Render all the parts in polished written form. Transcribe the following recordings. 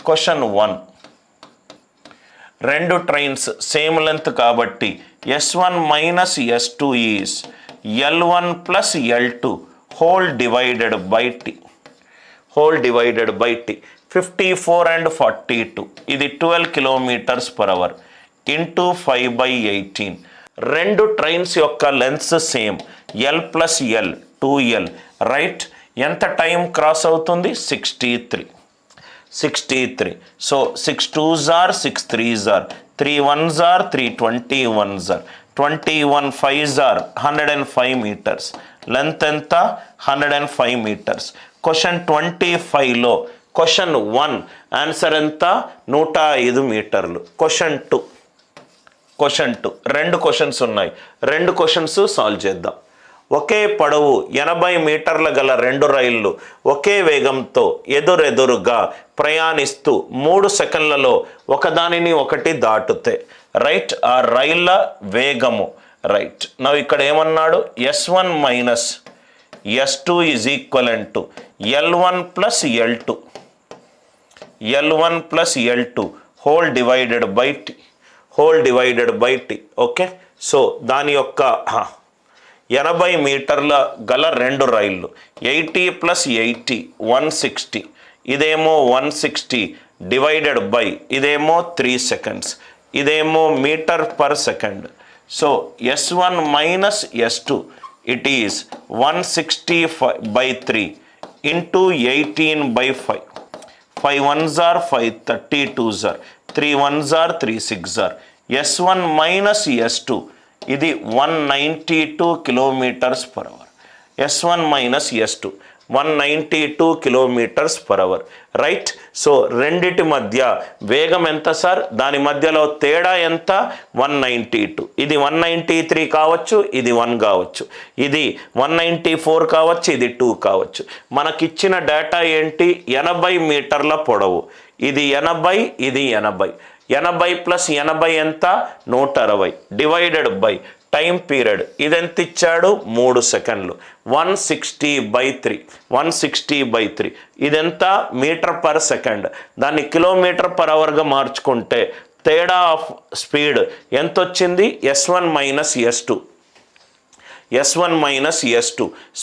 Question 1. రెండు trains same length కాబట్టి S1 minus S2 is L1 plus L2 whole divided by T 54 and 42 ఇది 12 kilometres per hour into 5/18. రెండు trains యొక్క lengths same L plus L 2L right. ఎంత time cross అవుతుంది? 63. So 6 2s are 6 3s are 3 1s are 3 21s are 21 5s are 105 meters. Length ఎంత? 105 meters. Question 25లో question 1 answer ఎంత? 105 మీటర్లు. Question 2 రెండు questions ఉన్నాయి. రెండు క్వశ్చన్స్ సాల్వ్ చేద్దాం. ఒకే పొడవు 80 మీటర్ల గల రెండు రైళ్లు ఒకే వేగంతో ఎదురెదురుగా ప్రయాణిస్తూ 3 సెకండ్లలో ఒకదానిని ఒకటి దాటుతాయి రైట్. ఆ రైళ్ళ వేగము రైట్. నవ్వు ఇక్కడ ఏమన్నాడు? S1 minus S2 is equivalent to L1 plus L2 whole divided by T. Okay. So దాని యొక్క 80 మీటర్ల గల రెండు రైళ్ళు 80 ప్లస్ 80 160. ఇదేమో 160 డివైడెడ్ బై ఇదేమో 3 seconds. ఇదేమో metre per second. So S1 minus S2 it is 160/3 into 18/5. 5 1s are 5 32s are 3 1s are 3 6s are. S1 minus S2 ఇది 192 kilometres per hour. S1 minus S2 192 kilometres per hour right. So రెండిటి మధ్య వేగం ఎంత sir? దాని మధ్యలో తేడా ఎంత? 192. ఇది 193 కావచ్చు, ఇది 1 కావచ్చు, ఇది 194 కావచ్చు, ఇది 2 కావచ్చు. మనకిచ్చిన డేటా ఏంటి? 80 మీటర్ల పొడవు. ఇది 80, ఇది 80. 80 ప్లస్ 80 ఎంత? 160 డివైడెడ్ బై టైం పీరియడ్ ఇదెంత ఇచ్చాడు? 3 సెకండ్లు. 160/3 ఇదెంత? Metre per second. దాన్ని కిలోమీటర్ పర్ అవర్గా మార్చుకుంటే తేడా ఆఫ్ స్పీడ్ ఎంత వచ్చింది? S1 మైనస్ S2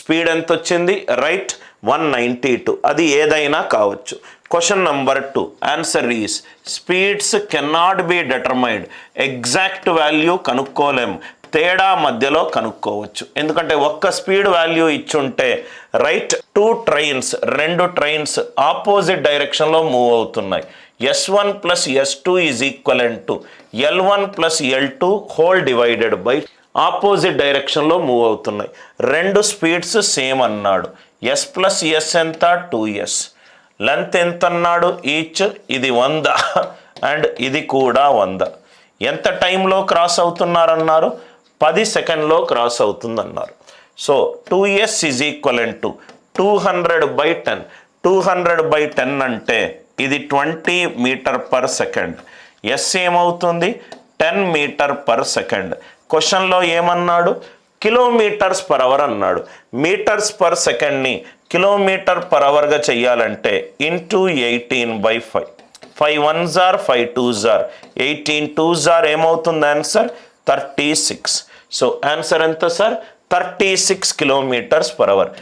స్పీడ్ ఎంత వచ్చింది? రైట్ 192. అది ఏదైనా కావచ్చు. Question number 2 answer is speeds cannot be determined. Exact value కనుక్కోలేము, తేడా మధ్యలో కనుక్కోవచ్చు. ఎందుకంటే ఒక్క స్పీడ్ వాల్యూ ఇచ్చుంటే రైట్. రెండు ట్రైన్స్ ఆపోజిట్ డైరెక్షన్లో మూవ్ అవుతున్నాయి. S1 plus S2 is equivalent to L1 plus L2 whole divided by opposite డైరెక్షన్లో మూవ్ అవుతున్నాయి. రెండు స్పీడ్స్ సేమ్ అన్నాడు. S ప్లస్ S ఎంత? 2S. లెంత్ ఎంత అన్నాడు? ఈచ్. ఇది 100 అండ్ ఇది కూడా 100. ఎంత టైంలో క్రాస్ అవుతున్నారన్నారు? 10 సెకండ్లో క్రాస్ అవుతుందన్నారు. So 2S is equivalent to 200/10. 200/10 అంటే ఇది 20 మీటర్ పర్ సెకండ్. S ఏమవుతుంది? 10 మీటర్ పర్ సెకండ్. క్వశ్చన్లో ఏమన్నాడు? కిలోమీటర్స్ పర్ అవర్ అన్నాడు. మీటర్స్ పర్ సెకండ్ని కిలోమీటర్ పర్ అవర్గా చెయ్యాలంటే into 18/5. 5 1s are 5 2s are 18 2s are ఏమవుతుంది? ఆన్సర్ 36. సో ఆన్సర్ ఎంత సార్? 36 kilometres per hour.